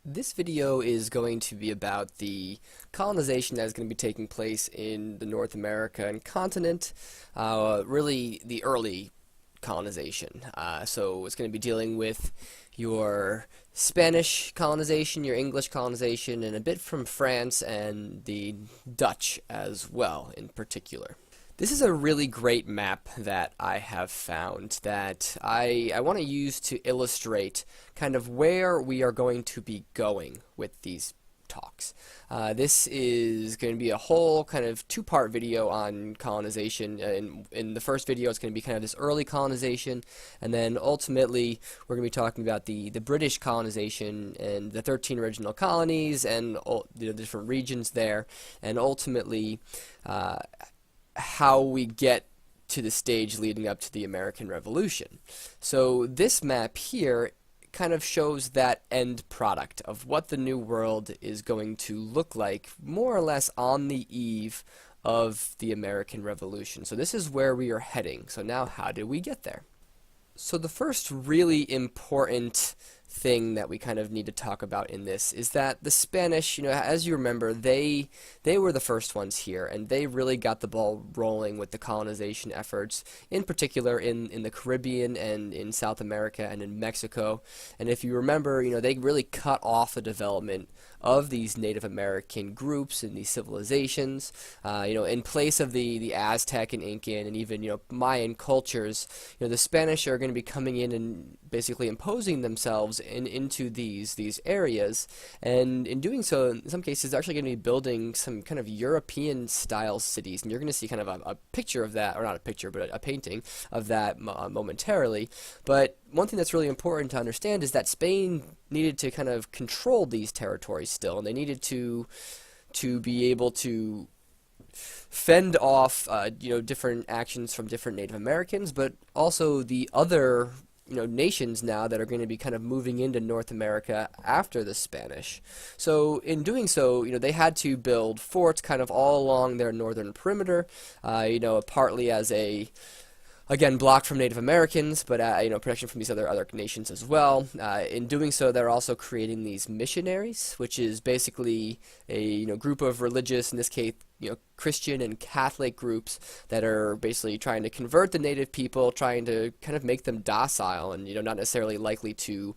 This video is going to be about the colonization that is going to be taking place in the North American continent, really the early colonization. So it's going to be dealing with your Spanish colonization, your English colonization, and a bit from France and the Dutch as well in particular. This is a really great map that I have found that I want to use to illustrate kind of where we are going to be going with these talks. This is going to be a whole kind of two-part video on colonization. In the first video, it's going to be kind of this early colonization, and then ultimately we're going to be talking about the British colonization and the 13 original colonies and the different regions there, and ultimately how we get to the stage leading up to the American Revolution. So this map here kind of shows that end product of what the New World is going to look like more or less on the eve of the American Revolution. So this is where we are heading. So now how did we get there? So the first really important thing that we kind of need to talk about in this is that the Spanish, as you remember, they were the first ones here, and they really got the ball rolling with the colonization efforts, in particular in the Caribbean and in South America and in Mexico. And if you remember, they really cut off the development of these Native American groups and these civilizations, in place of the Aztec and Incan and even Mayan cultures. The Spanish are going to be coming in and basically imposing themselves into these areas, and in doing so, in some cases, they're actually going to be building some kind of European style cities, and you're going to see kind of a picture of that, or not a picture, but a painting of that momentarily. But one thing that's really important to understand is that Spain needed to kind of control these territories still, and they needed to be able to fend off different actions from different Native Americans, but also the other nations now that are going to be kind of moving into North America after the Spanish. So in doing so, they had to build forts kind of all along their northern perimeter, partly as again, blocked from Native Americans, but protection from these other nations as well. In doing so, they're also creating these missionaries, which is basically a group of religious, in this case, Christian and Catholic groups that are basically trying to convert the native people, trying to kind of make them docile and not necessarily likely to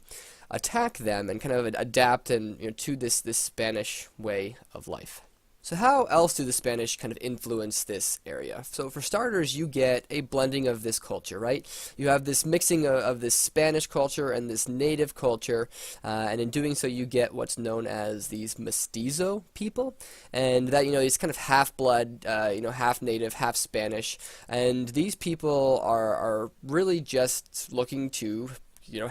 attack them, and kind of adapt and to this Spanish way of life. So how else do the Spanish kind of influence this area? So for starters, you get a blending of this culture, right? You have this mixing of this Spanish culture and this native culture, and in doing so, you get what's known as these mestizo people, and that it's kind of half-blood, half native, half Spanish, and these people are really just looking to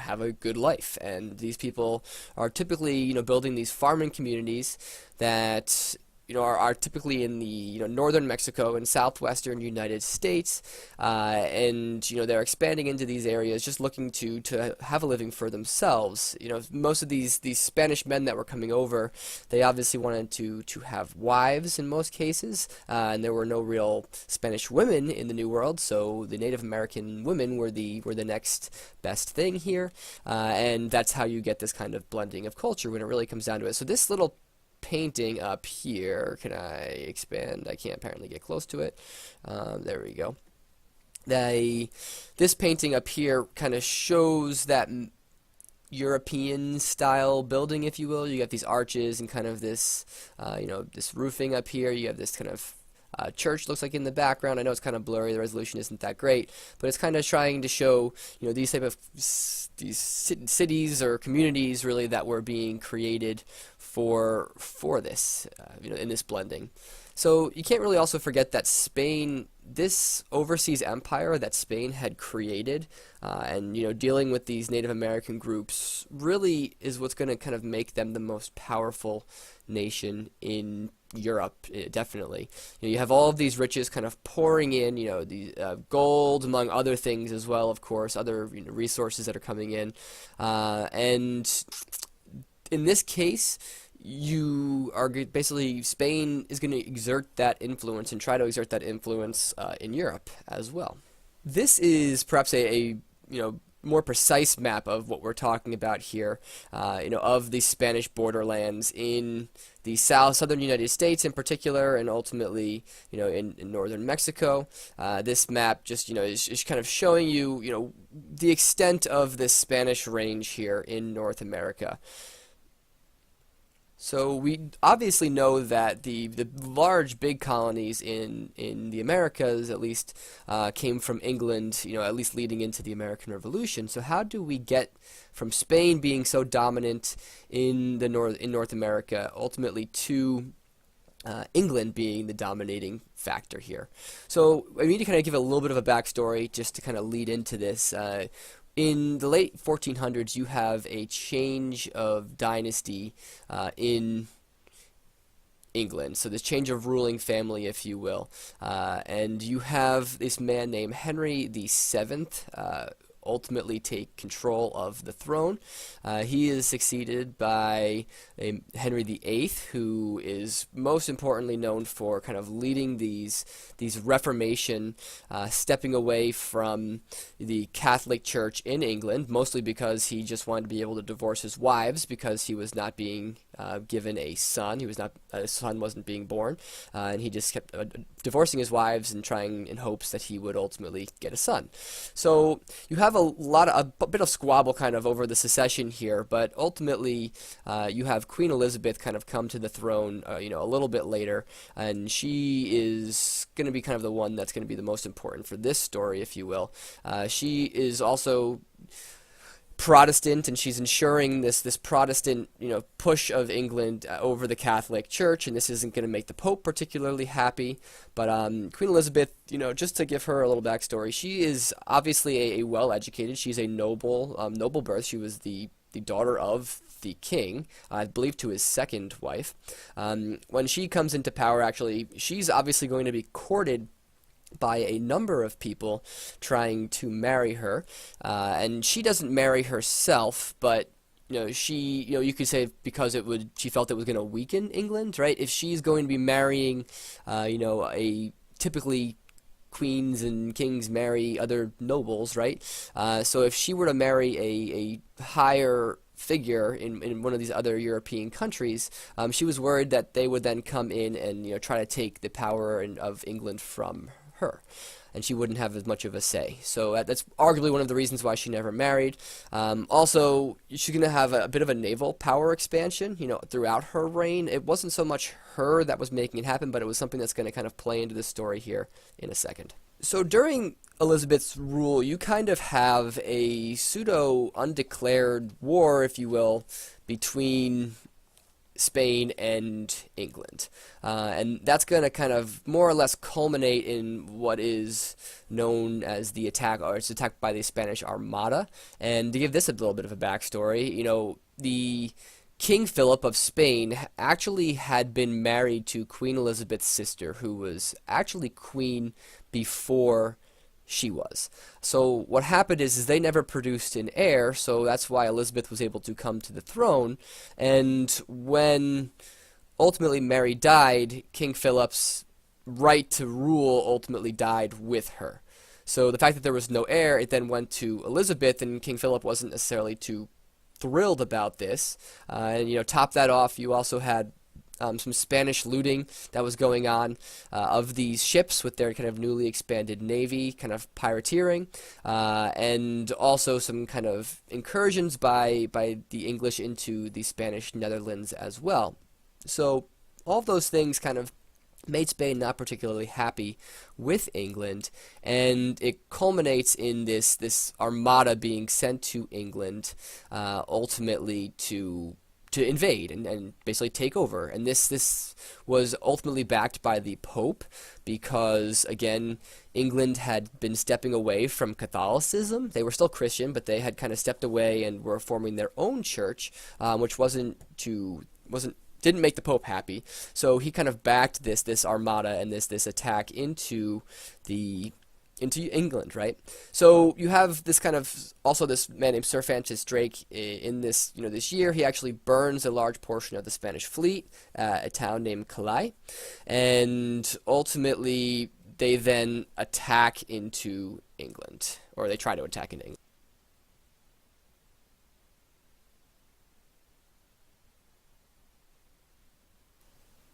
have a good life, and these people are typically building these farming communities that are typically in the northern Mexico and southwestern United States, and they're expanding into these areas just looking to have a living for themselves. Most of these Spanish men that were coming over, they obviously wanted to have wives in most cases, and there were no real Spanish women in the New World, so the Native American women were the next best thing here, and that's how you get this kind of blending of culture when it really comes down to it. So this little painting up here, can I expand? I can't apparently get close to it. There we go. This painting up here kind of shows that European style building, if you will. You got these arches and kind of this this roofing up here. You have this kind of church looks like in the background. I know it's kind of blurry, the resolution isn't that great, but it's kind of trying to show these type of these cities or communities really that were being created for this in this blending. So you can't really also forget that Spain, this overseas empire that Spain had created, and dealing with these Native American groups really is what's going to kind of make them the most powerful nation in Europe, definitely. You have all of these riches kind of pouring in, the gold among other things as well, of course, other resources that are coming in, and in this case, you are basically, Spain is going to exert that influence and try to exert that influence in Europe as well. This is perhaps a more precise map of what we're talking about here, of the Spanish borderlands in the southern United States in particular, and ultimately, in northern Mexico. This map just, is kind of showing you, the extent of this Spanish range here in North America. So we obviously know that the large big colonies in the Americas at least came from England, at least leading into the American Revolution. So how do we get from Spain being so dominant in North America ultimately to England being the dominating factor here? So I need to kind of give a little bit of a backstory just to kind of lead into this. In the late 1400s, you have a change of dynasty in England. So this change of ruling family, if you will. And you have this man named Henry VII ultimately take control of the throne. He is succeeded by Henry VIII, who is most importantly known for kind of leading these Reformation, stepping away from the Catholic Church in England, mostly because he just wanted to be able to divorce his wives because he was not being given a son. A son wasn't being born, and he just kept divorcing his wives and trying in hopes that he would ultimately get a son. So you have a bit of squabble kind of over the succession here, but ultimately you have Queen Elizabeth kind of come to the throne, a little bit later, and she is going to be kind of the one that's going to be the most important for this story, if you will. She is also Protestant, and she's ensuring this Protestant, push of England over the Catholic Church, and this isn't going to make the Pope particularly happy. But Queen Elizabeth, just to give her a little backstory, she is obviously a well-educated. She's a noble birth. She was the daughter of the king, I believe to his second wife. When she comes into power, actually, she's obviously going to be courted by a number of people trying to marry her, and she doesn't marry herself, but you could say because she felt it was going to weaken England, right? If she's going to be marrying, typically queens and kings marry other nobles, right? So if she were to marry a higher figure in one of these other European countries, she was worried that they would then come in and try to take the power of England from her, and she wouldn't have as much of a say. So that's arguably one of the reasons why she never married. Also, she's going to have a bit of a naval power expansion, throughout her reign. It wasn't so much her that was making it happen, but it was something that's going to kind of play into this story here in a second. So during Elizabeth's rule, you kind of have a pseudo-undeclared war, if you will, between Spain and England. And that's going to kind of more or less culminate in what is known as the attack, or it's attacked by the Spanish Armada. And to give this a little bit of a backstory, the King Philip of Spain actually had been married to Queen Elizabeth's sister, who was actually queen before she was. So what happened is they never produced an heir, so that's why Elizabeth was able to come to the throne. And when ultimately Mary died, King Philip's right to rule ultimately died with her. So the fact that there was no heir, it then went to Elizabeth, and King Philip wasn't necessarily too thrilled about this. And top that off, you also had some Spanish looting that was going on of these ships with their kind of newly expanded navy, kind of pirateering, and also some kind of incursions by the English into the Spanish Netherlands as well. So all of those things kind of made Spain not particularly happy with England, and it culminates in this armada being sent to England, ultimately to invade and basically take over. And this was ultimately backed by the Pope, because again, England had been stepping away from Catholicism. They were still Christian, but they had kind of stepped away and were forming their own church, which didn't make the Pope happy. So he kind of backed this armada and this attack into England, right? So you have this kind of, also this man named Sir Francis Drake in this year. He actually burns a large portion of the Spanish fleet at a town named Calais, and ultimately they then attack into England, or they try to attack into England.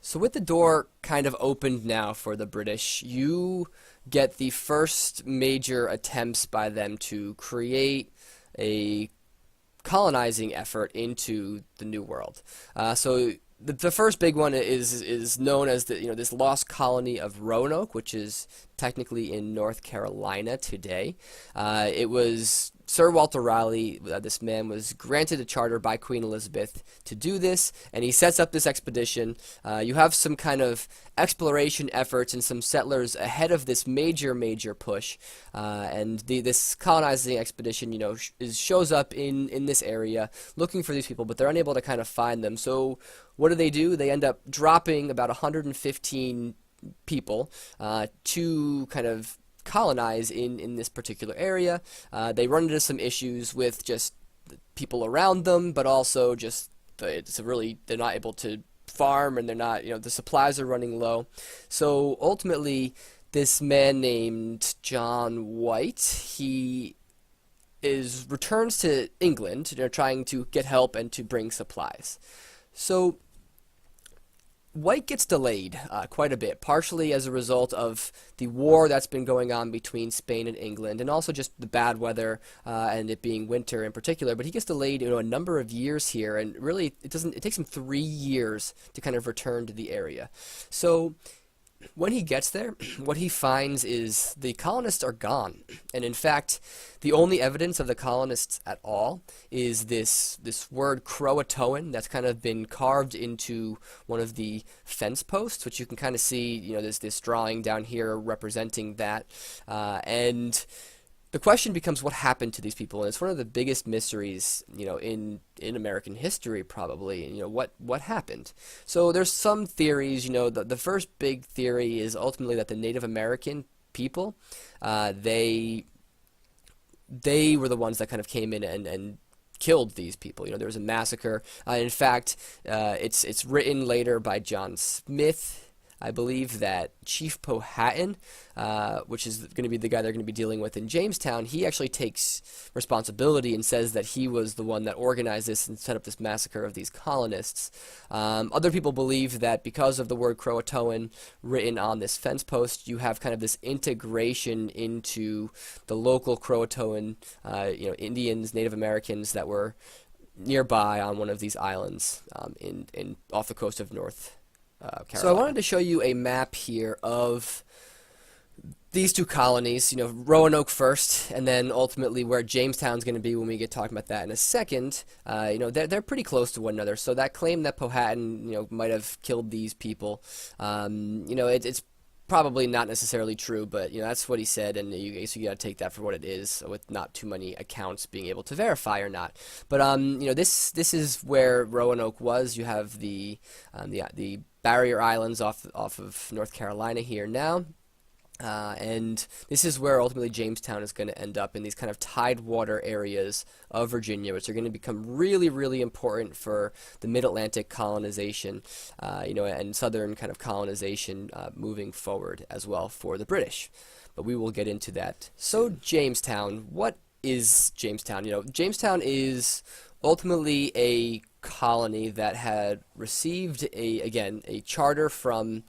So with the door kind of opened now for the British, you get the first major attempts by them to create a colonizing effort into the New World. So the first big one is known as this lost colony of Roanoke, which is technically in North Carolina today. It was Sir Walter Raleigh, this man was granted a charter by Queen Elizabeth to do this, and he sets up this expedition. You have some kind of exploration efforts and some settlers ahead of this major push, and this colonizing expedition, shows up in this area looking for these people, but they're unable to kind of find them. So what do? They end up dropping about 115 people to kind of colonize in this particular area. They run into some issues with just the people around them, but also just they're not able to farm, and they're not, the supplies are running low. So ultimately, this man named John White, he returns to England, trying to get help and to bring supplies. So White gets delayed quite a bit, partially as a result of the war that's been going on between Spain and England, and also just the bad weather and it being winter in particular. But he gets delayed, a number of years here, and really it takes him 3 years to kind of return to the area. So when he gets there, what he finds is the colonists are gone. And in fact, the only evidence of the colonists at all is this word Croatoan that's kind of been carved into one of the fence posts, which you can kind of see, this drawing down here representing that. And the question becomes, what happened to these people? And it's one of the biggest mysteries, in American history, probably. What happened? So there's some theories. The first big theory is ultimately that the Native American people, they were the ones that kind of came in and killed these people. There was a massacre. In fact, it's written later by John Smith, I believe, that Chief Powhatan, which is going to be the guy they're going to be dealing with in Jamestown, he actually takes responsibility and says that he was the one that organized this and set up this massacre of these colonists. Other people believe that because of the word Croatoan written on this fence post, you have kind of this integration into the local Croatoan, Indians, Native Americans that were nearby on one of these islands in off the coast of North Carolina. So I wanted to show you a map here of these two colonies, Roanoke first, and then ultimately where Jamestown's going to be when we get talking about that in a second. They're pretty close to one another. So that claim that Powhatan, might have killed these people, it's probably not necessarily true, but that's what he said, and you got to take that for what it is, with not too many accounts being able to verify or not. But this is where Roanoke was. You have the barrier islands off of North Carolina here now. And this is where ultimately Jamestown is going to end up, in these kind of tidewater areas of Virginia, which are going to become really, really important for the mid-Atlantic colonization, and southern kind of colonization moving forward as well for the British. But we will get into that. So Jamestown, what is Jamestown? Jamestown is ultimately a colony that had received a charter from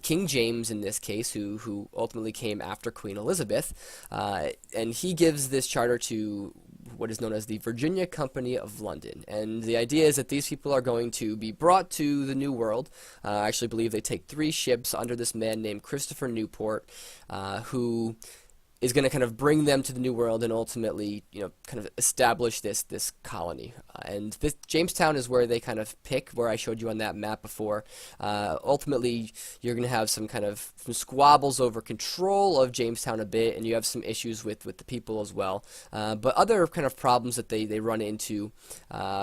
King James, in this case, who ultimately came after Queen Elizabeth, and he gives this charter to what is known as the Virginia Company of London. And the idea is that these people are going to be brought to the New World. I actually believe they take 3 ships under this man named Christopher Newport, who is going to kind of bring them to the New World and ultimately, kind of establish this colony. And this Jamestown is where they kind of pick, where I showed you on that map before. Ultimately, you're going to have some squabbles over control of Jamestown a bit, and you have some issues with the people as well. But other kind of problems that they run into,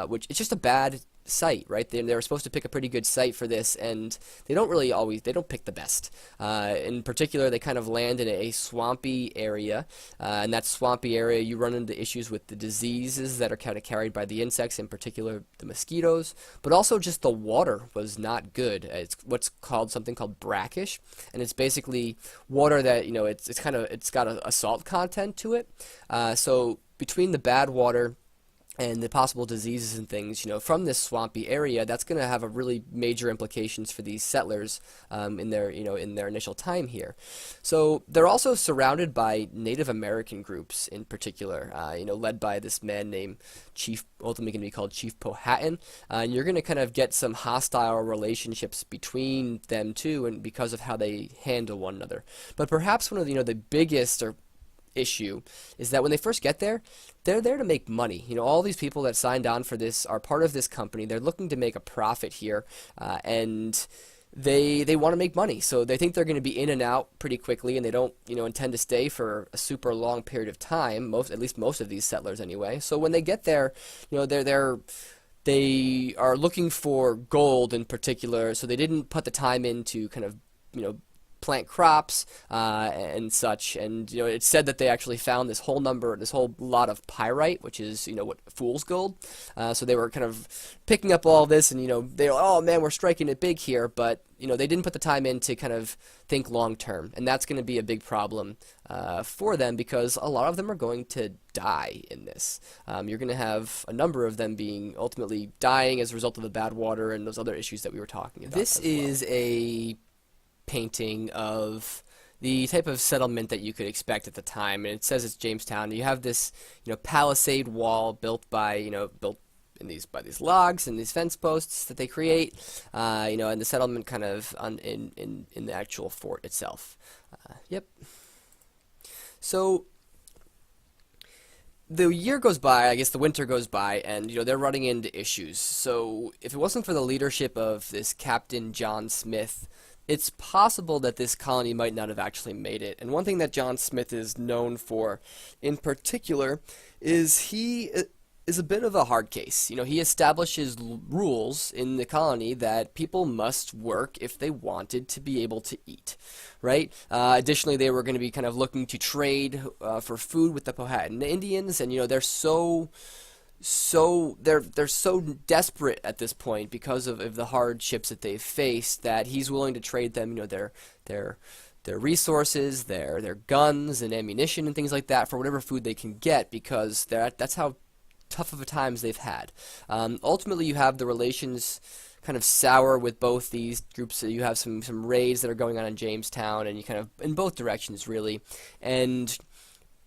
which it's just a bad site, right? They're supposed to pick a pretty good site for this, and they don't pick the best. In particular, they kind of land in a swampy area, and that swampy area, you run into issues with the diseases that are kind of carried by the insects, in particular the mosquitoes, but also just the water was not good. It's something called brackish, and it's basically water that, it's got a salt content to it. So between the bad water and the possible diseases and things, from this swampy area, that's going to have a really major implications for these settlers in their initial time here. So they're also surrounded by Native American groups in particular, led by this man named Chief, ultimately going to be called Chief Powhatan, and you're going to kind of get some hostile relationships between them too, and because of how they handle one another. But perhaps one of the biggest issue is that when they first get there, they're there to make money. All these people that signed on for this are part of this company. They're looking to make a profit here, and they want to make money. So they think they're going to be in and out pretty quickly, and they don't intend to stay for a super long period of time. At least most of these settlers anyway. So when they get there, they are looking for gold in particular. So they didn't put the time in to kind of plant crops and such, and it's said that they actually found this whole lot of pyrite, which is what fool's gold. So they were kind of picking up all this, and they were, oh man, we're striking it big here, but they didn't put the time in to kind of think long term, and that's going to be a big problem for them, because a lot of them are going to die in this. You're going to have a number of them being ultimately dying as a result of the bad water and those other issues that we were talking about. This is a painting of the type of settlement that you could expect at the time, and it says it's Jamestown. You have this palisade wall built by by these logs and these fence posts that they create, and the settlement kind of in the actual fort itself. Yep. So the year goes by, I guess the winter goes by, and they're running into issues. So if it wasn't for the leadership of this Captain John Smith, it's possible that this colony might not have actually made it. And one thing that John Smith is known for in particular is he is a bit of a hard case. He establishes rules in the colony that people must work if they wanted to be able to eat, right? Additionally, they were going to be kind of looking to trade for food with the Powhatan Indians, and they're so desperate at this point because of the hardships that they've faced, that he's willing to trade them their resources, their guns and ammunition and things like that for whatever food they can get, because that's how tough of a times they've had. Ultimately, you have the relations kind of sour with both these groups. So you have some raids that are going on in Jamestown, and you kind of in both directions really. And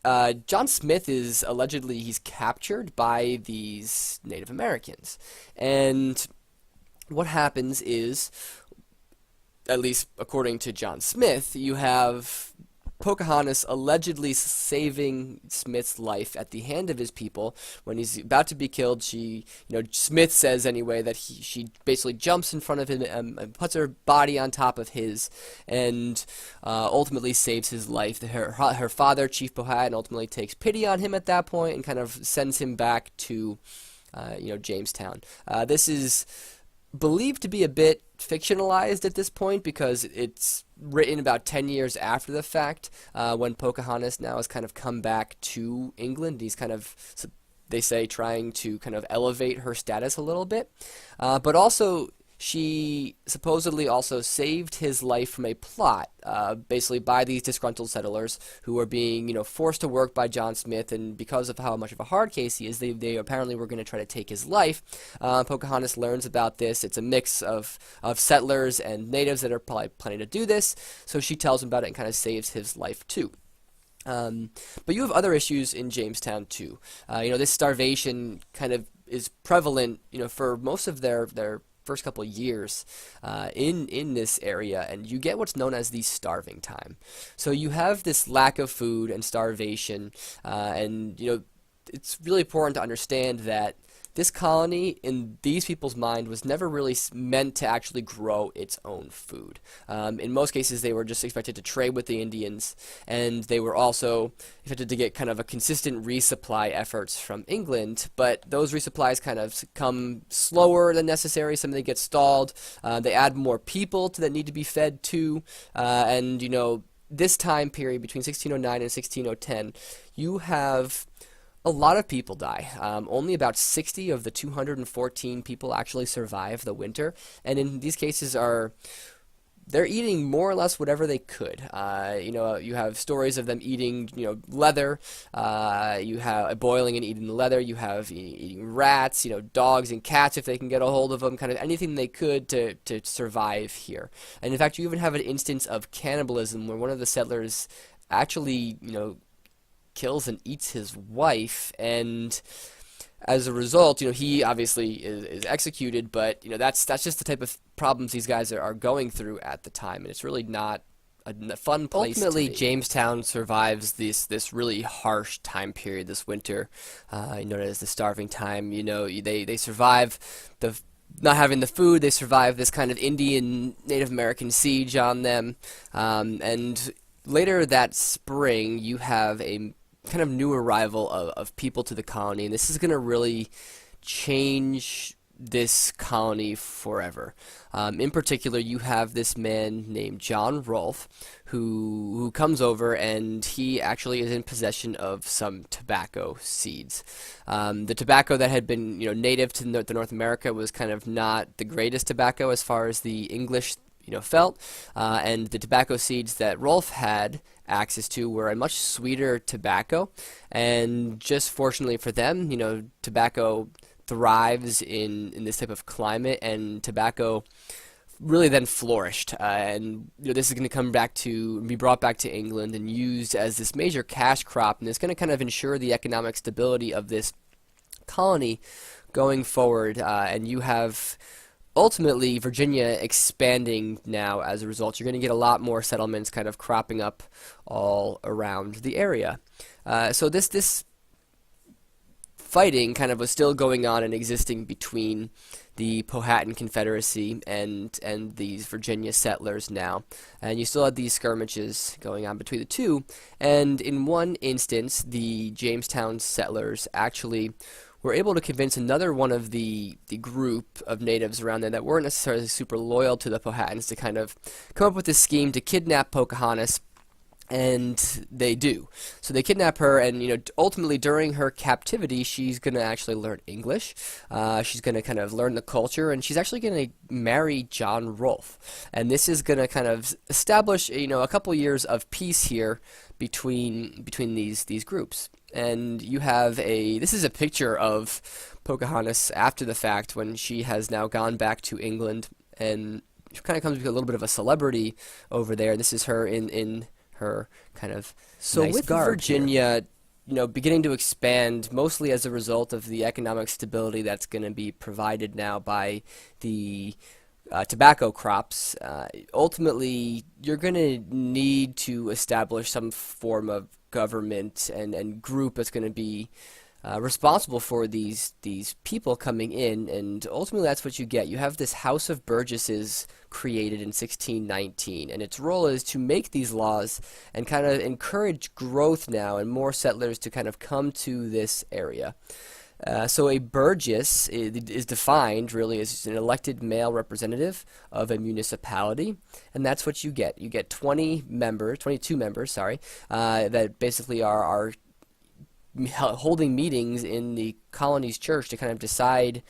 John Smith is allegedly he's captured by these Native Americans, and what happens is, at least according to John Smith, you have Pocahontas allegedly saving Smith's life at the hand of his people when he's about to be killed. Smith says anyway that she basically jumps in front of him and puts her body on top of his, and ultimately saves his life. Her father, Chief Powhatan, ultimately takes pity on him at that point and kind of sends him back to Jamestown. This is believed to be a bit fictionalized at this point, because it's written about 10 years after the fact, when Pocahontas now has kind of come back to England. He's kind of, they say, trying to kind of elevate her status a little bit, but also she supposedly also saved his life from a plot, basically by these disgruntled settlers who were being, forced to work by John Smith, and because of how much of a hard case he is, they apparently were going to try to take his life. Pocahontas learns about this. It's a mix of settlers and natives that are probably planning to do this, so she tells him about it and kind of saves his life too. But you have other issues in Jamestown too. This starvation kind of is prevalent, for most of their first couple of years in this area, and you get what's known as the starving time. So you have this lack of food and starvation, and it's really important to understand that this colony, in these people's mind, was never really meant to actually grow its own food. In most cases, they were just expected to trade with the Indians, and they were also expected to get kind of a consistent resupply efforts from England, but those resupplies kind of come slower than necessary. Some of them get stalled. They add more people that need to be fed too, and this time period between 1609 and 1610, you have a lot of people die. Only about 60 of the 214 people actually survive the winter, and in these cases are they're eating more or less whatever they could. You have stories of them eating, leather. You have boiling and eating the leather. You have eating rats, dogs and cats if they can get a hold of them. Kind of anything they could to survive here. And in fact, you even have an instance of cannibalism where one of the settlers actually, kills and eats his wife, and as a result, he obviously is executed, but that's just the type of problems these guys are going through at the time, and it's really not a fun place. Ultimately, to be. Jamestown survives this really harsh time period, this winter, known as the starving time. They survive the not having the food. They survive this kind of Indian Native American siege on them, and later that spring, you have a kind of new arrival of people to the colony, and this is going to really change this colony forever. In particular, you have this man named John Rolfe who comes over, and he actually is in possession of some tobacco seeds. The tobacco that had been native to North America was kind of not the greatest tobacco as far as the English felt, and the tobacco seeds that Rolfe had access to were a much sweeter tobacco, and just fortunately for them, tobacco thrives in this type of climate, and tobacco really then flourished, and this is going to be brought back to England and used as this major cash crop, and it's going to kind of ensure the economic stability of this colony going forward, and you have ultimately Virginia expanding now as a result. You're going to get a lot more settlements kind of cropping up all around the area. So this fighting kind of was still going on and existing between the Powhatan Confederacy and these Virginia settlers now. And you still had these skirmishes going on between the two. And in one instance, the Jamestown settlers actually were able to convince another one of the group of natives around there that weren't necessarily super loyal to the Powhatans to kind of come up with this scheme to kidnap Pocahontas, and they do. So they kidnap her, and ultimately during her captivity, she's going to actually learn English. She's going to kind of learn the culture, and she's actually going to marry John Rolfe. And this is going to kind of establish a couple years of peace here between these groups. And you have this is a picture of Pocahontas after the fact when she has now gone back to England, and she kind of comes to be a little bit of a celebrity over there. This is her in her kind of nice with garb Virginia here, beginning to expand mostly as a result of the economic stability that's going to be provided now by the tobacco crops. Ultimately, you're going to need to establish some form of government and group that's going to be responsible for these people coming in, and ultimately that's what you get. You have this House of Burgesses created in 1619, and its role is to make these laws and kind of encourage growth now and more settlers to kind of come to this area. So a burgess is defined really as an elected male representative of a municipality, and that's what you get. You get 22 members, that basically are holding meetings in the colony's church to kind of decide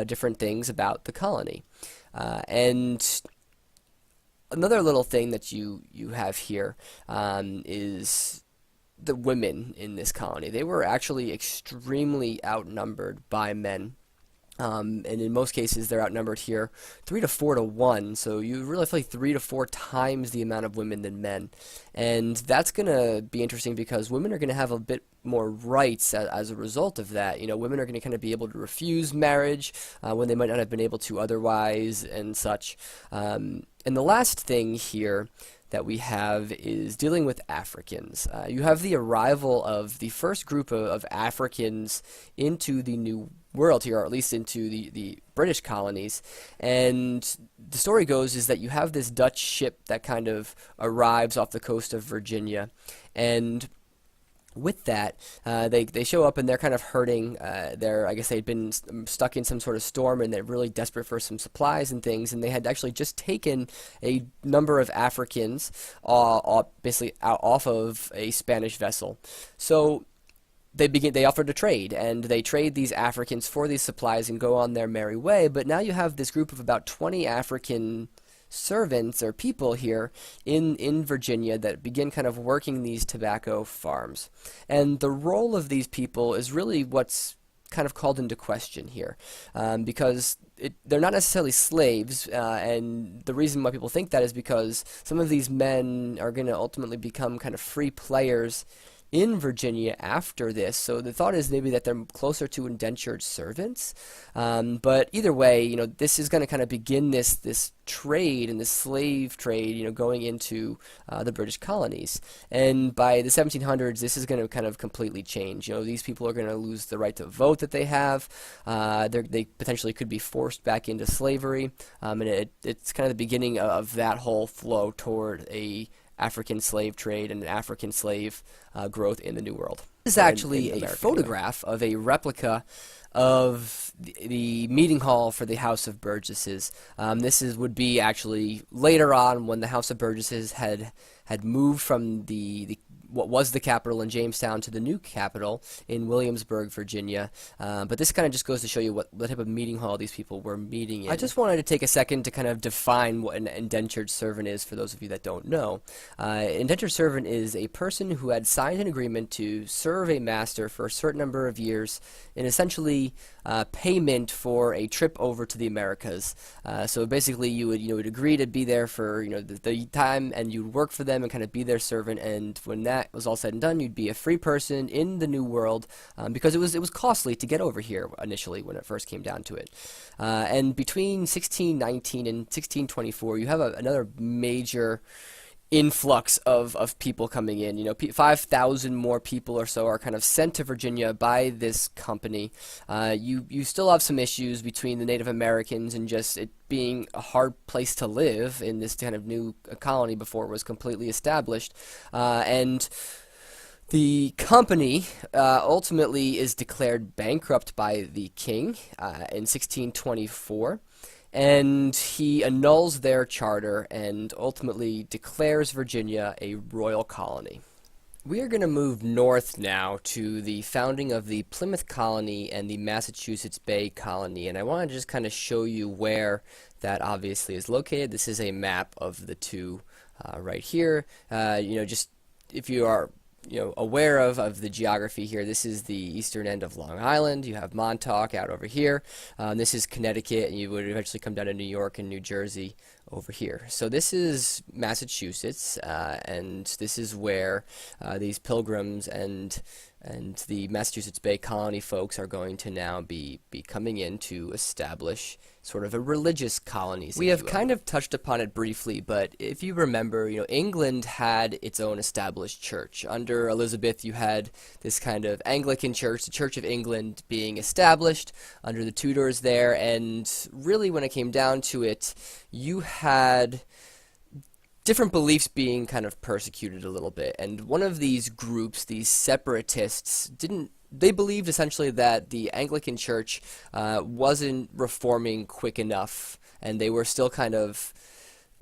different things about the colony. And another little thing that you have here is the women in this colony. They were actually extremely outnumbered by men. And in most cases, they're outnumbered here 3 to 4 to 1. So you really feel like 3 to 4 times the amount of women than men. And that's going to be interesting because women are going to have a bit more rights as a result of that. Women are going to kind of be able to refuse marriage when they might not have been able to otherwise and such. And the last thing here that we have is dealing with Africans. You have the arrival of the first group of Africans into the New World here, or at least into the British colonies. And the story goes is that you have this Dutch ship that kind of arrives off the coast of Virginia, and with that, they show up and they're kind of hurting. I guess they'd been stuck in some sort of storm and they're really desperate for some supplies and things. And they had actually just taken a number of Africans basically out off of a Spanish vessel. So they offer to trade, and they trade these Africans for these supplies and go on their merry way. But now you have this group of about 20 African servants or people here in Virginia that begin kind of working these tobacco farms. And the role of these people is really what's kind of called into question here, because they're not necessarily slaves, and the reason why people think that is because some of these men are going to ultimately become kind of free players in Virginia after this. So the thought is maybe that they're closer to indentured servants, but either way, this is going to kind of begin this trade and this slave trade, going into the British colonies. And by the 1700s, this is going to kind of completely change. These people are going to lose the right to vote that they have. They potentially could be forced back into slavery, and it's kind of the beginning of that whole flow toward a African slave trade and African slave growth in the New World. This is actually a photograph of a replica of the meeting hall for the House of Burgesses. This would be actually later on when the House of Burgesses had moved from what was the capital in Jamestown to the new capital in Williamsburg, Virginia. But this kind of just goes to show you what type of meeting hall these people were meeting in. I just wanted to take a second to kind of define what an indentured servant is for those of you that don't know. Indentured servant is a person who had signed an agreement to serve a master for a certain number of years in essentially payment for a trip over to the Americas. So basically you would agree to be there for the time, and you'd work for them and kind of be their servant, and when that was all said and done, you'd be a free person in the New World, because it was costly to get over here initially when it first came down to it. And between 1619 and 1624, you have another major influx of people coming in. 5,000 more people or so are kind of sent to Virginia by this company. You still have some issues between the Native Americans and just it being a hard place to live in this kind of new colony before it was completely established. And the company ultimately is declared bankrupt by the king in 1624. And he annuls their charter and ultimately declares Virginia a royal colony. We are going to move north now to the founding of the Plymouth Colony and the Massachusetts Bay Colony, and I want to just kind of show you where that obviously is located. This is a map of the two right here. Just if you are aware of the geography here, this is the eastern end of Long Island. You have Montauk out over here. This is Connecticut, and you would eventually come down to New York and New Jersey over here. So this is Massachusetts, and this is where these pilgrims and the Massachusetts Bay Colony folks are going to now be coming in to establish sort of a religious colony. We have kind of touched upon it briefly, but if you remember, England had its own established church. Under Elizabeth, you had this kind of Anglican church, the Church of England, being established under the Tudors there, and really when it came down to it, you had different beliefs being kind of persecuted a little bit. And one of these groups, these Separatists, they believed essentially that the Anglican Church wasn't reforming quick enough, and they were still kind of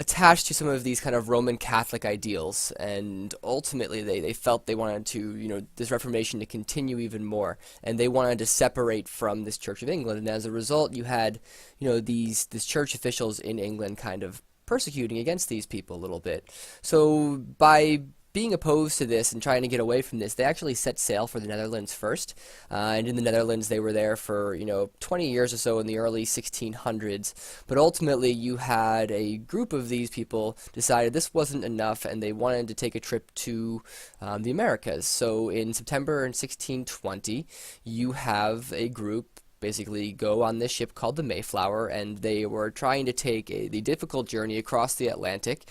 attached to some of these kind of Roman Catholic ideals, and ultimately they felt they wanted to, this Reformation to continue even more, and they wanted to separate from this Church of England, and as a result you had, these church officials in England kind of persecuting against these people a little bit. So by being opposed to this and trying to get away from this, they actually set sail for the Netherlands first. And in the Netherlands, they were there for 20 years or so in the early 1600s. But ultimately, you had a group of these people decided this wasn't enough, and they wanted to take a trip to the Americas. So in September 1620, you have a group basically go on this ship called the Mayflower, and they were trying to take the difficult journey across the Atlantic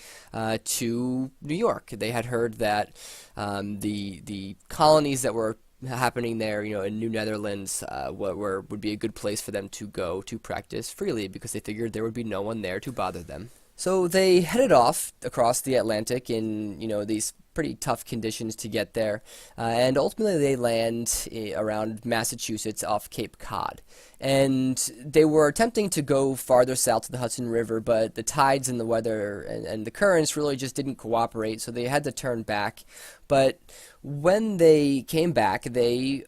to New York. They had heard that the colonies that were happening there, in New Netherlands, would be a good place for them to go to practice freely, because they figured there would be no one there to bother them. So they headed off across the Atlantic in, these pretty tough conditions to get there, and ultimately they land around Massachusetts off Cape Cod. And they were attempting to go farther south to the Hudson River, but the tides and the weather and the currents really just didn't cooperate, so they had to turn back. But when they came back, they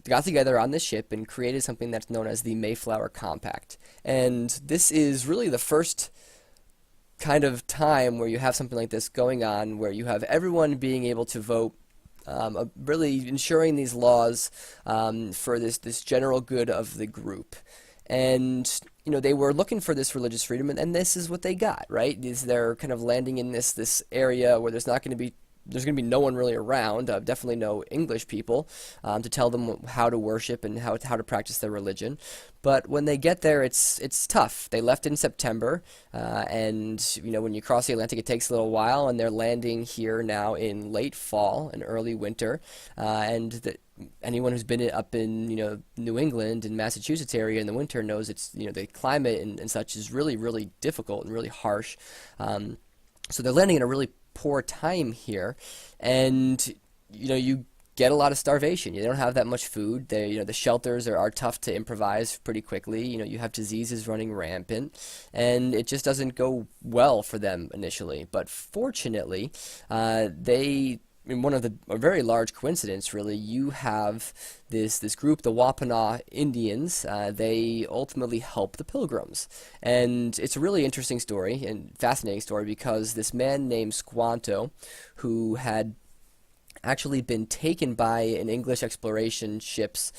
got together on this ship and created something that's known as the Mayflower Compact. And this is really the first kind of time where you have something like this going on, where you have everyone being able to vote, really ensuring these laws for this general good of the group. And they were looking for this religious freedom, and this is what they got, right? They're kind of landing in this area where there's going to be no one really around, definitely no English people, to tell them how to worship and how to practice their religion. But when they get there, it's tough. They left in September, and when you cross the Atlantic, it takes a little while, and they're landing here now in late fall and early winter, anyone who's been up in New England and Massachusetts area in the winter knows it's the climate and such is really, really difficult and really harsh. So they're landing in a really poor time here, and you get a lot of starvation. You don't have that much food. The shelters are tough to improvise pretty quickly. You have diseases running rampant, and it just doesn't go well for them initially. But fortunately, in a very large coincidence, really, you have this group, the Wampanoag Indians. They ultimately help the Pilgrims, and it's a really interesting story and fascinating story because this man named Squanto, who had actually been taken by an English exploration ships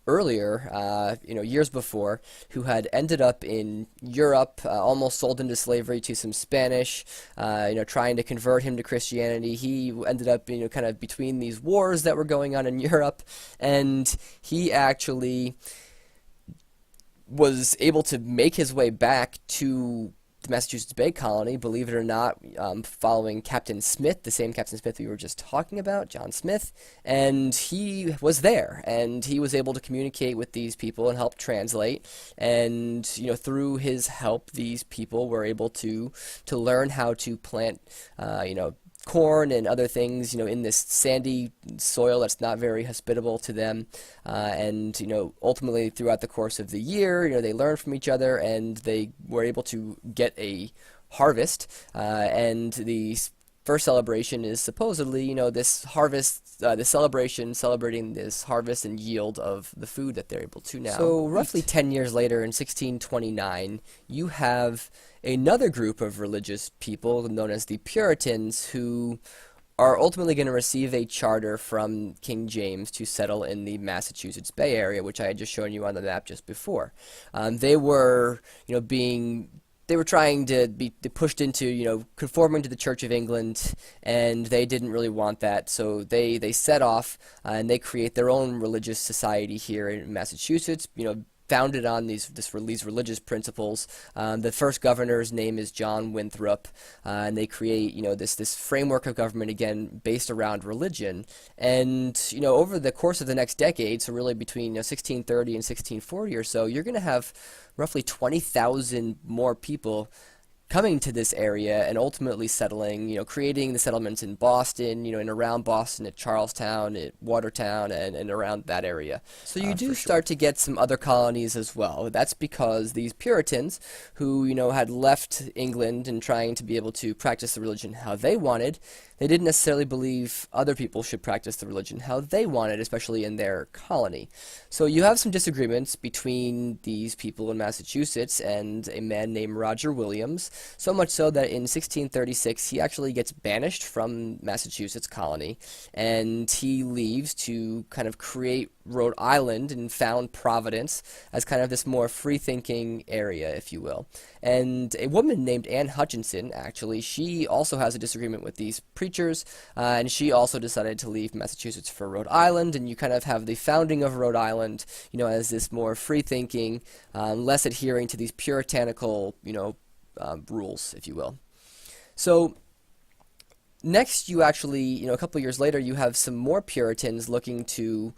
earlier, years before, who had ended up in Europe, almost sold into slavery to some Spanish, trying to convert him to Christianity. He ended up, kind of between these wars that were going on in Europe, and he actually was able to make his way back to the Massachusetts Bay Colony, believe it or not, following Captain Smith, the same Captain Smith we were just talking about, John Smith, and he was there, and he was able to communicate with these people and help translate, and through his help, these people were able to learn how to plant, corn and other things, in this sandy soil that's not very hospitable to them, and ultimately throughout the course of the year, they learned from each other, and they were able to get a harvest, and the first celebration is supposedly, this harvest, the celebration celebrating this harvest and yield of the food that they're able to now. So roughly 10 years later, in 1629, you have another group of religious people known as the Puritans, who are ultimately going to receive a charter from King James to settle in the Massachusetts Bay Area, which I had just shown you on the map just before. They were, they were trying to be pushed into, conforming to the Church of England, and they didn't really want that, so they set off, and they create their own religious society here in Massachusetts, founded on these religious principles. The first governor's name is John Winthrop, and they create this framework of government, again based around religion. And over the course of the next decade, so really between 1630 and 1640 or so, you're going to have roughly 20,000 more people coming to this area and ultimately settling, creating the settlements in Boston, and around Boston, at Charlestown, at Watertown, and around that area. So you do start to get some other colonies as well. That's because these Puritans, who, had left England and trying to be able to practice the religion how they wanted, they didn't necessarily believe other people should practice the religion how they wanted, especially in their colony. So you have some disagreements between these people in Massachusetts and a man named Roger Williams, so much so that in 1636 he actually gets banished from Massachusetts colony, and he leaves to kind of create Rhode Island and found Providence as kind of this more free-thinking area, if you will. And a woman named Anne Hutchinson, actually, she also has a disagreement with these preachers, and she also decided to leave Massachusetts for Rhode Island, and you kind of have the founding of Rhode Island, as this more free-thinking, less adhering to these puritanical, rules, if you will. So next, you actually, a couple of years later, you have some more Puritans looking to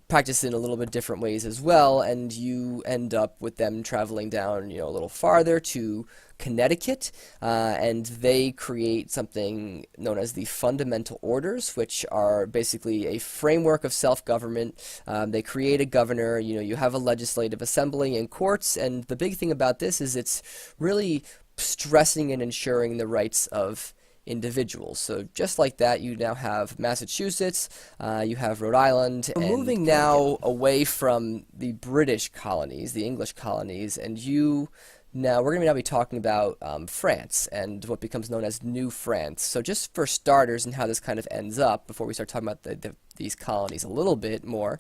practice in a little bit different ways as well, and you end up with them traveling down, a little farther to Connecticut, and they create something known as the Fundamental Orders, which are basically a framework of self-government. They create a governor, you have a legislative assembly and courts, and the big thing about this is it's really stressing and ensuring the rights of individuals. So just like that, you now have Massachusetts, you have Rhode Island. We're moving now away from the British colonies, the English colonies, and you Now, we're going to now be talking about France and what becomes known as New France. So just for starters and how this kind of ends up, before we start talking about these colonies a little bit more,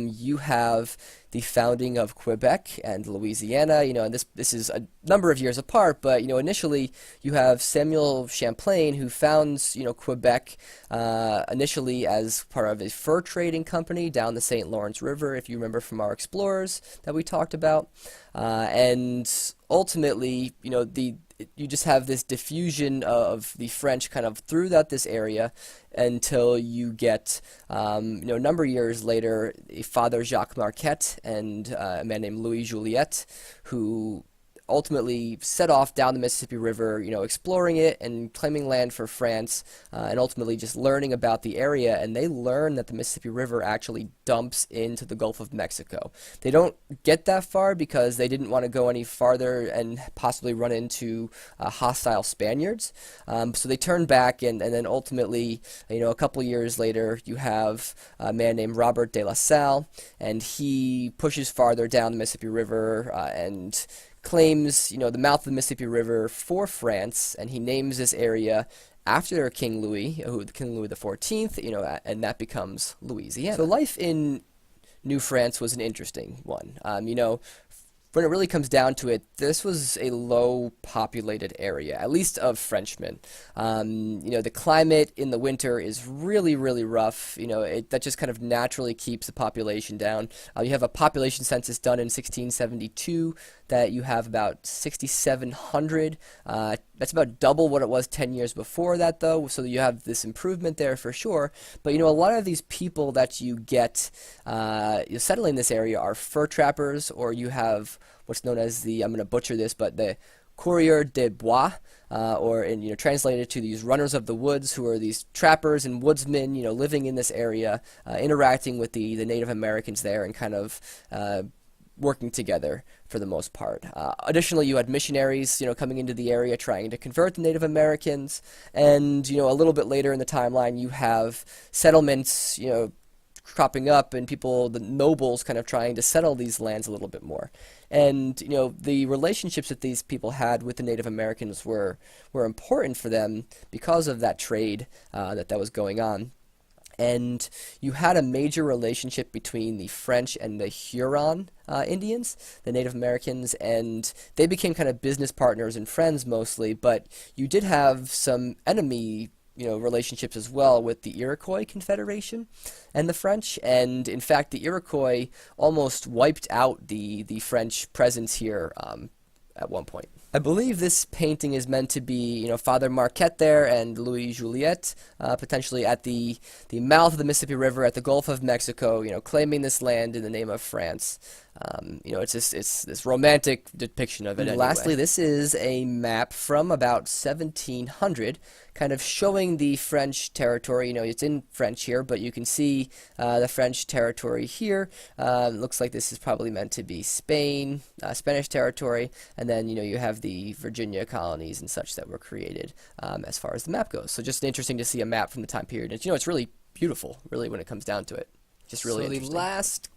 you have the founding of Quebec and Louisiana, and this is a number of years apart, but, initially you have Samuel Champlain, who founds, Quebec initially as part of a fur trading company down the St. Lawrence River, if you remember from our explorers that we talked about. And ultimately, you just have this diffusion of the French kind of throughout this area until you get, a number of years later, Father Jacques Marquette and a man named Louis Joliet, who ultimately set off down the Mississippi River, exploring it and claiming land for France, and ultimately just learning about the area. And they learn that the Mississippi River actually dumps into the Gulf of Mexico. They don't get that far because they didn't want to go any farther and possibly run into hostile Spaniards. So they turn back, and then ultimately, a couple years later, you have a man named Robert de La Salle, and he pushes farther down the Mississippi River and claims, the mouth of the Mississippi River for France, and he names this area after King Louis, King Louis XIV, and that becomes Louisiana. So life in New France was an interesting one. When it really comes down to it, this was a low-populated area, at least of Frenchmen. The climate in the winter is really, really rough. That just kind of naturally keeps the population down. You have a population census done in 1672 that you have about 6,700. That's about double what it was 10 years before that, though, so you have this improvement there for sure. But, a lot of these people that you get settling in this area are fur trappers, or you have what's known as I'm going to butcher this, but the coureurs de bois, or translated to these runners of the woods, who are these trappers and woodsmen, living in this area, interacting with the Native Americans there and kind of working together for the most part. Additionally, you had missionaries, coming into the area trying to convert the Native Americans, and, a little bit later in the timeline, you have settlements, cropping up, and the nobles kind of trying to settle these lands a little bit more. And, the relationships that these people had with the Native Americans were important for them because of that trade that was going on. And you had a major relationship between the French and the Huron Indians, the Native Americans, and they became kind of business partners and friends mostly, but you did have some enemy relationships as well with the Iroquois Confederation and the French. And in fact, the Iroquois almost wiped out the French presence here at one point. I believe this painting is meant to be, Father Marquette there and Louis Joliet, potentially at the mouth of the Mississippi River at the Gulf of Mexico, claiming this land in the name of France. It's this romantic depiction of it. And anyway. Lastly, this is a map from about 1700, kind of showing the French territory. It's in French here, but you can see the French territory here. Looks like this is probably meant to be Spain, Spanish territory, and then you have the Virginia colonies and such that were created as far as the map goes. So just interesting to see a map from the time period. And, it's really beautiful, really, when it comes down to it. Just really interesting. So the last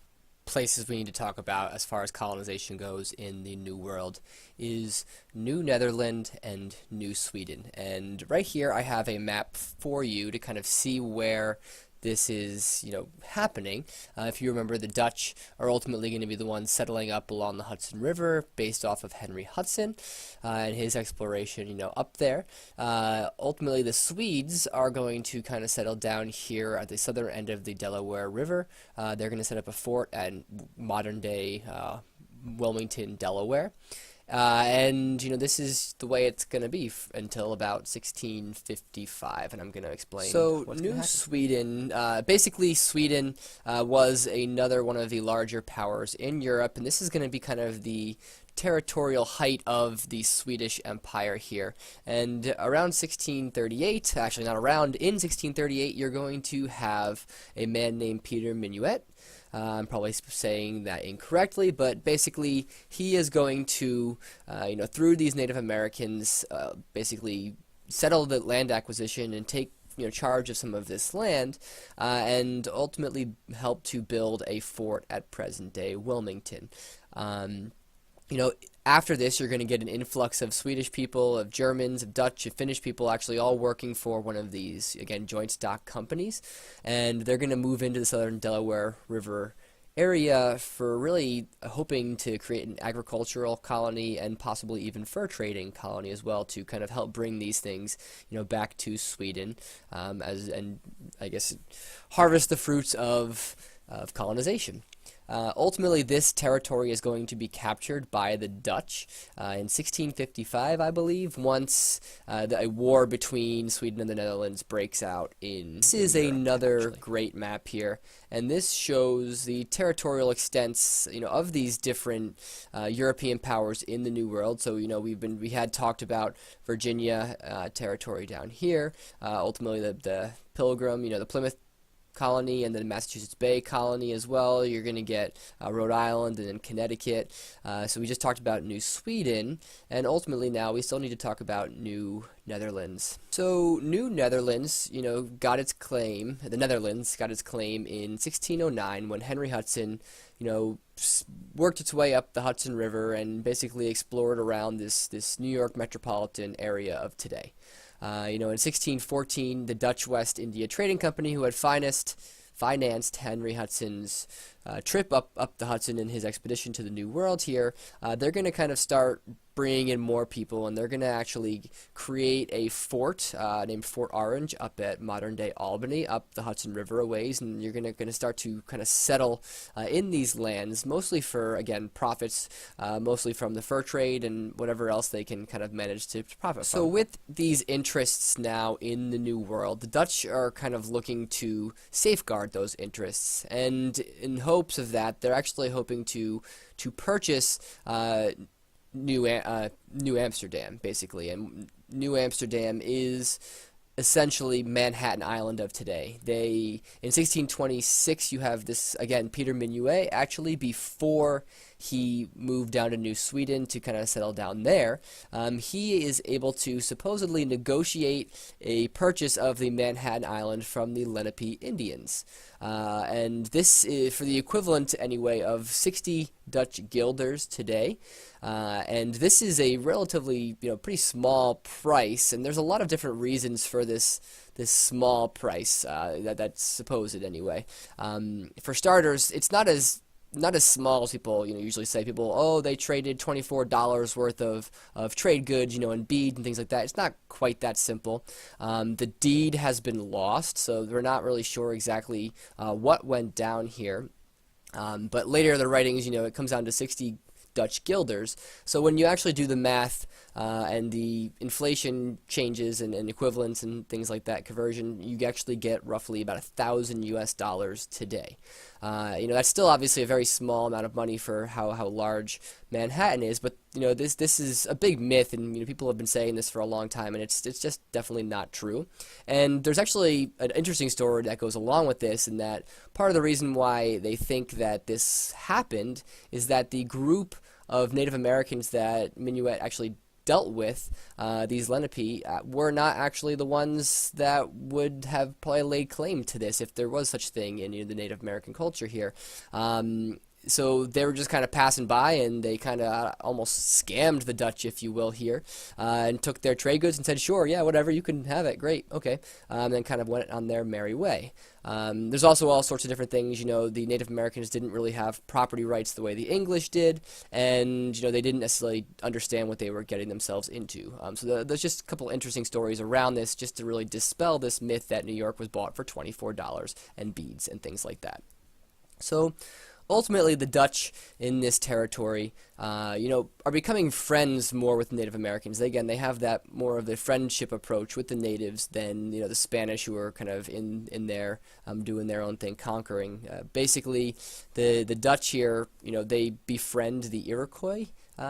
places we need to talk about as far as colonization goes in the New World is New Netherland and New Sweden. And right here I have a map for you to kind of see where this is, happening. If you remember, the Dutch are ultimately going to be the ones settling up along the Hudson River based off of Henry Hudson and his exploration, up there. Ultimately, the Swedes are going to kind of settle down here at the southern end of the Delaware River. They're going to set up a fort at modern-day Wilmington, Delaware. And, this is the way it's going to be until about 1655, and I'm going to explain what's New Sweden, basically Sweden was another one of the larger powers in Europe, and this is going to be kind of the territorial height of the Swedish Empire here. And around 1638, actually not around, in 1638, you're going to have a man named Peter Minuit. I'm probably saying that incorrectly, but basically he is going to, through these Native Americans, basically settle the land acquisition and take charge of some of this land, and ultimately help to build a fort at present-day Wilmington. After this, you're going to get an influx of Swedish people, of Germans, of Dutch, of Finnish people actually all working for one of these, again, joint stock companies. And they're going to move into the Southern Delaware River area for really hoping to create an agricultural colony and possibly even fur trading colony as well, to kind of help bring these things, back to Sweden, and I guess harvest the fruits of colonization. Ultimately, this territory is going to be captured by the Dutch in 1655, I believe, once a war between Sweden and the Netherlands breaks out in. This is another great map here, and this shows the territorial extents, of these different European powers in the New World. So, we had talked about Virginia territory down here. Ultimately, the Pilgrim, the Plymouth colony, and then Massachusetts Bay colony as well. You're going to get Rhode Island and then Connecticut. So we just talked about New Sweden, and ultimately now we still need to talk about New Netherlands. So New Netherlands, got its claim, the Netherlands got its claim in 1609 when Henry Hudson, worked its way up the Hudson River and basically explored around this New York metropolitan area of today. In 1614, the Dutch West India Trading Company, who had financed Henry Hudson's trip up the Hudson in his expedition to the New World here, they're going to kind of start bringing in more people, and they're going to actually create a fort named Fort Orange up at modern-day Albany, up the Hudson River a ways, and you're going to start to kind of settle in these lands, mostly for, again, profits, mostly from the fur trade and whatever else they can kind of manage to profit from. So with these interests now in the New World, the Dutch are kind of looking to safeguard those interests, and in hopes of that, they're actually hoping to purchase New Amsterdam, basically, and New Amsterdam is essentially Manhattan Island of today. In 1626, you have this, again, Peter Minuit, actually before he moved down to New Sweden to kind of settle down there. He is able to supposedly negotiate a purchase of the Manhattan Island from the Lenape Indians. And this is for the equivalent, anyway, of 60 Dutch Guilders today. And this is a relatively, pretty small price, and there's a lot of different reasons for this small price that's supposed anyway. For starters, it's not as small as people usually say. People, oh, they traded $24 worth of trade goods, and beads and things like that. It's not quite that simple. The deed has been lost, so we're not really sure exactly what went down here. But later in the writings, it comes down to 60 Dutch Guilders. So when you actually do the math and the inflation changes and equivalents and things like that, conversion, you actually get roughly about $1,000 today. That's still obviously a very small amount of money for how large Manhattan is, but this is a big myth, and people have been saying this for a long time, and it's just definitely not true. And there's actually an interesting story that goes along with this, in that part of the reason why they think that this happened is that the group of Native Americans that Minuit actually dealt with, these Lenape, were not actually the ones that would have probably laid claim to this if there was such thing in the Native American culture here. So they were just kind of passing by, and they kind of almost scammed the Dutch, if you will, here, and took their trade goods and said, sure, yeah, whatever, you can have it, great, okay, and then kind of went on their merry way. There's also all sorts of different things. The Native Americans didn't really have property rights the way the English did, and they didn't necessarily understand what they were getting themselves into. So there's just a couple interesting stories around this, just to really dispel this myth that New York was bought for $24 and beads and things like that. So ultimately, the Dutch in this territory, are becoming friends more with Native Americans. They have that more of the friendship approach with the natives than the Spanish, who are kind of in there doing their own thing, conquering. Basically, the Dutch here, they befriend the Iroquois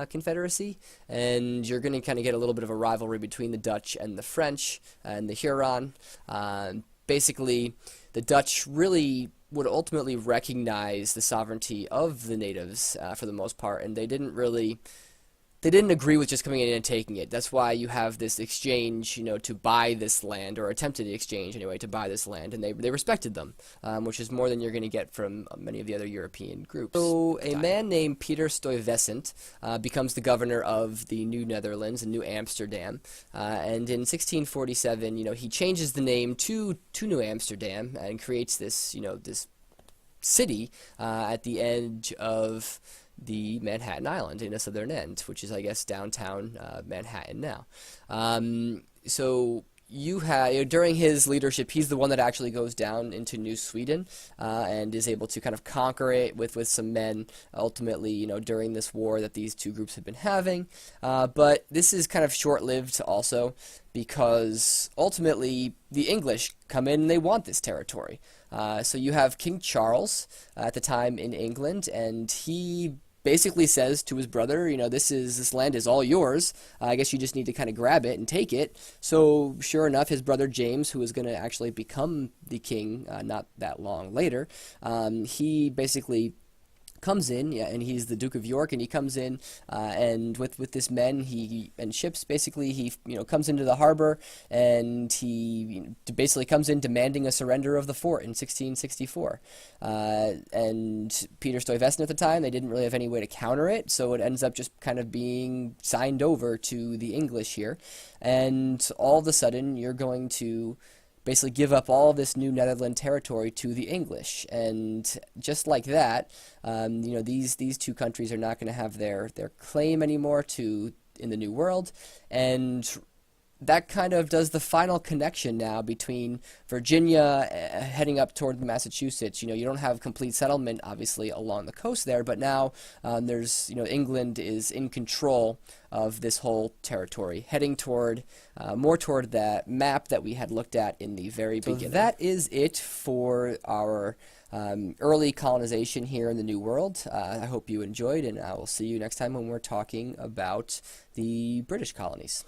Confederacy, and you're going to kind of get a little bit of a rivalry between the Dutch and the French and the Huron. Basically, the Dutch really would ultimately recognize the sovereignty of the natives for the most part, and they didn't really they didn't agree with just coming in and taking it. That's why you have this exchange, to buy this land, or attempted exchange anyway, to buy this land, and they respected them, which is more than you're going to get from many of the other European groups. So a man named Peter Stuyvesant becomes the governor of the New Netherlands and New Amsterdam, and in 1647, he changes the name to New Amsterdam and creates this, this city at the edge of the Manhattan Island in the southern end, which is, I guess, downtown Manhattan now. So you had, during his leadership, he's the one that actually goes down into New Sweden and is able to kind of conquer it with some men, ultimately, during this war that these two groups have been having. But this is kind of short-lived also, because ultimately the English come in and they want this territory. So you have King Charles at the time in England, and he basically says to his brother, this land is all yours. I guess you just need to kind of grab it and take it. So sure enough, his brother James, who is going to actually become the king not that long later, he basically comes in, and he's the Duke of York, and he comes in and with this men and ships, basically he comes into the harbor, and he basically comes in demanding a surrender of the fort in 1664. And Peter Stuyvesant at the time, they didn't really have any way to counter it, so it ends up just kind of being signed over to the English here, and all of a sudden you're going to basically give up all of this New Netherland territory to the English, and just like that, these two countries are not going to have their claim anymore in the New World, and that kind of does the final connection now between Virginia heading up toward Massachusetts. You don't have complete settlement, obviously, along the coast there, but now there's, England is in control of this whole territory, heading toward, more toward that map that we had looked at in the very beginning. So that is it for our early colonization here in the New World. I hope you enjoyed, and I will see you next time when we're talking about the British colonies.